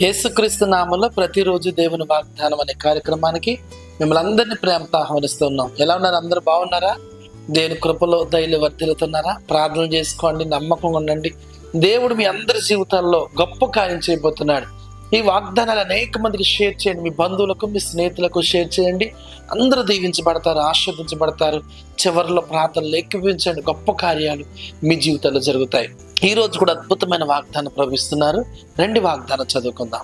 యేసుక్రీస్తు నామంలో ప్రతిరోజు దేవుని వాగ్దానం అనే కార్యక్రమానికి మిమ్మల్ని అందరినీ ప్రేమతో ఆహ్వానిస్తున్నాం. ఎలా ఉన్నారు? అందరూ బాగున్నారా? దేవుని కృపలో ధైర్య వర్ధిల్లుతున్నారా? ప్రార్థన చేసుకోండి, నమ్మకంగా ఉండండి. దేవుడు మీ అందరి జీవితాల్లో గొప్ప కార్యం చేయబోతున్నాడు. ఈ వాగ్దానాలు అనేక మందికి షేర్ చేయండి. మీ బంధువులకు, మీ స్నేహితులకు షేర్ చేయండి. అందరూ దీవించబడతారు, ఆశీర్వదించబడతారు. చివరిలో ప్రార్థనలు ఎక్కువించండి. గొప్ప కార్యాలు మీ జీవితాల్లో జరుగుతాయి. ఈ రోజు కూడా అద్భుతమైన వాగ్దానం ప్రవహిస్తున్నారు. రెండు వాగ్దానం చదువుకుందాం.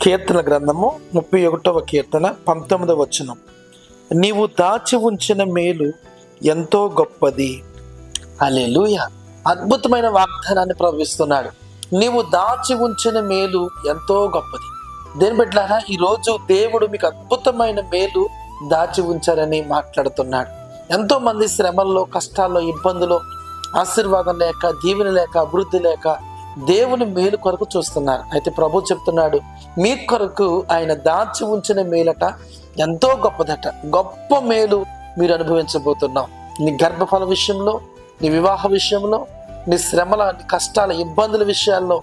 కీర్తన గ్రంథము 31వ కీర్తన 19వ వచనం. నీవు దాచి ఉంచిన మేలు ఎంతో గొప్పది. హల్లెలూయా. అద్భుతమైన వాగ్దానాన్ని ప్రవహిస్తున్నాడు. నీవు దాచి ఉంచిన మేలు ఎంతో గొప్పది. దేని బిడ్డలారా, ఈరోజు దేవుడు మీకు అద్భుతమైన మేలు దాచి ఉంచారని మాట్లాడుతున్నాడు. ఎంతో మంది శ్రమల్లో, కష్టాల్లో, ఇబ్బందులో, ఆశీర్వాదం లేక, దీవెన లేక, అభివృద్ధి లేక దేవుని మేలు కొరకు చూస్తున్నారు. అయితే ప్రభు చెప్తున్నాడు, మీ కొరకు ఆయన దాచి ఉంచిన మేలట ఎంతో గొప్పదట. గొప్ప మేలు మీరు అనుభవించబోతున్నాం. నీ గర్భఫల విషయంలో, నీ వివాహ విషయంలో, నీ శ్రమల, నీ కష్టాల, ఇబ్బందుల విషయాల్లో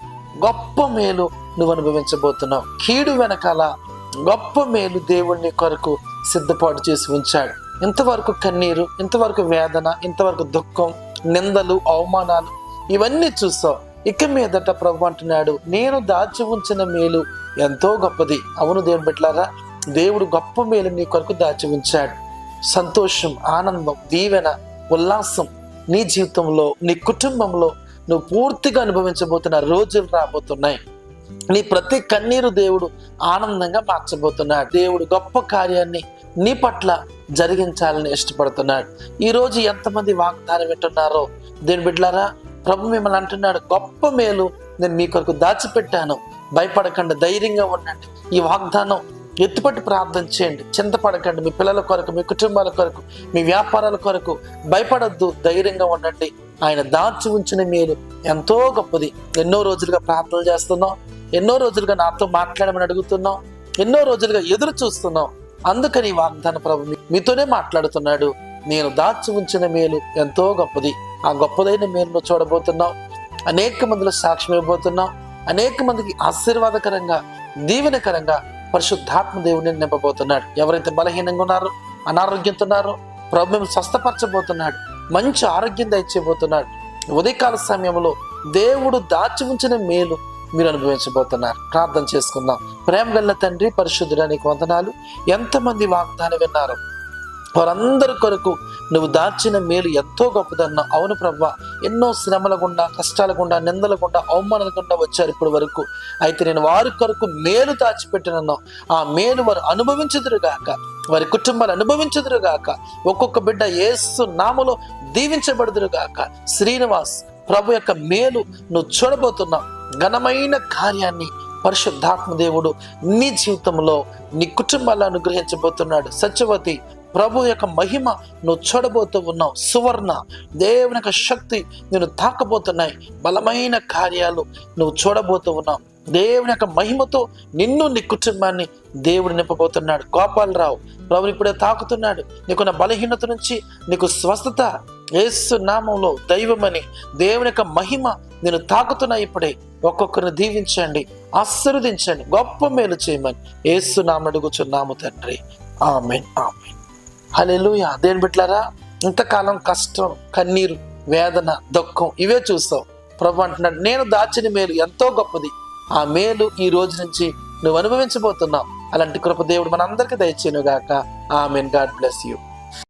గొప్ప మేలు నువ్వు అనుభవించబోతున్నావు. కీడు వెనకాల గొప్ప మేలు దేవుడిని కొరకు సిద్ధపాటు చేసి ఉంచాడు. ఇంతవరకు కన్నీరు, ఇంతవరకు వేదన, ఇంతవరకు దుఃఖం, నిందలు, అవమానాలు ఇవన్నీ చూస్తావు. ఇక మీదట ప్రభు అంటున్నాడు, నేను దాచి ఉంచిన మేలు ఎంతో గొప్పది. అవును దేవుని బిడ్డలారా, దేవుడు గొప్ప మేలు నీ కొరకు దాచి ఉంచాడు. సంతోషం, ఆనందం, దీవెన, ఉల్లాసం నీ జీవితంలో, నీ కుటుంబంలో నువ్వు పూర్తిగా అనుభవించబోతున్న రోజులు రాబోతున్నాయి. నీ ప్రతి కన్నీరు దేవుడు ఆనందంగా మార్చబోతున్నాడు. దేవుడు గొప్ప కార్యాన్ని నీ పట్ల జరిగించాలని ఇష్టపడుతున్నాడు. ఈరోజు ఎంతమంది వాగ్దానం వింటున్నారో దేవుని బిడ్డలారా, ప్రభు మిమ్మల్ని అంటున్నాడు, గొప్ప మేలు నేను మీ కొరకు దాచిపెట్టాను. భయపడకండి, ధైర్యంగా ఉండండి. ఈ వాగ్దానం ఎత్తుపట్టి ప్రార్థన చేయండి. చింతపడకండి. మీ పిల్లల కొరకు, మీ కుటుంబాల కొరకు, మీ వ్యాపారాల కొరకు భయపడద్దు, ధైర్యంగా ఉండండి. ఆయన దాచి ఉంచిన మేలు ఎంతో గొప్పది. ఎన్నో రోజులుగా ప్రార్థనలు చేస్తున్నాం, ఎన్నో రోజులుగా నాతో మాట్లాడమని అడుగుతున్నాం, ఎన్నో రోజులుగా ఎదురు చూస్తున్నాం. అందుకని వాగ్దాన ప్రభు మీతోనే మాట్లాడుతున్నాడు. నేను దాచి ఉంచిన మేలు ఎంతో గొప్పది. ఆ గొప్పదైన మేలును చూడబోతున్నాం. అనేక మందిలో సాక్ష్యం ఇవ్వబోతున్నాం. అనేక మందికి ఆశీర్వాదకరంగా, దీవెనకరంగా పరిశుద్ధాత్మ దేవుడిని నింపబోతున్నాడు. ఎవరైతే బలహీనంగా ఉన్నారో, అనారోగ్యంతో ఉన్నారో ప్రభు మేము స్వస్థపరచబోతున్నాడు. మంచి ఆరోగ్యం దయచేయబోతున్నాడు. ఉదయకాల సమయంలో దేవుడు దాచి ఉంచిన మేలు మీరు అనుభవించబోతున్నారు. ప్రార్థన చేసుకుందాం. ప్రేమ గల్ల తండ్రి, పరిశుద్ధుడా, నీకు వందనాలు. ఎంతమంది వాగ్దానం విన్నారు, వారందరి కొరకు నువ్వు దాచిన మేలు ఎంతో గొప్పదన్నా. అవును ప్రభువా, ఎన్నో శ్రమల గుండా, కష్టాల గుండా, నిందల గుండా, అవమానాల గుండా వచ్చారు ఇప్పటి వరకు. అయితే నేను వారి కొరకు మేలు దాచిపెట్టినన్నావు. ఆ మేలు వారు అనుభవించుదురుగాక, వారి కుటుంబాలు అనుభవించుదురుగాక. ఒక్కొక్క బిడ్డ యేసు నామములో దీవించబడుదురుగాక. శ్రీనివాస్ ప్రభు యొక్క మేలు నువ్వు చూడబోతున్నావు. ఘనమైన కార్యాన్ని పరిశుద్ధాత్మ దేవుడు నీ జీవితంలో, నీ కుటుంబాల్లో అనుగ్రహించబోతున్నాడు. సత్యవతి ప్రభు యొక్క మహిమ నువ్వు చూడబోతూ ఉన్నావు. సువర్ణ దేవుని యొక్క శక్తి నేను తాకబోతున్నాయి. బలమైన కార్యాలు నువ్వు చూడబోతూ ఉన్నావు. దేవుని యొక్క మహిమతో నిన్ను, నీ కుటుంబాన్ని దేవుడు నింపబోతున్నాడు. గోపాలరావు ప్రభు ఇప్పుడే తాకుతున్నాడు. నీకున్న బలహీనత నుంచి నీకు స్వస్థత యేసు నామంలో. దైవమని దేవుని యొక్క మహిమ నేను తాకుతున్నా. ఇప్పుడే ఒక్కొక్కరిని దీవించండి, ఆశీర్వదించండి, గొప్ప మేలు చేయమని యేసు నామమున అడుగుచున్నాము తండ్రి. ఆమేన్, ఆమేన్. హల్లెలూయా. దేని బిడ్డలారా, ఇంతకాలం కష్టం, కన్నీరు, వేదన, దుఃఖం ఇవే చూస్తావు. ప్రభు అంటున్నాడు, నేను దాచిన మేలు ఎంతో గొప్పది. ఆ మేలు ఈ రోజు నుంచి నువ్వు అనుభవించబోతున్నావు. అలాంటి కృప దేవుడు మనందరికీ దయచేయును గాక. ఆమేన్. God bless you.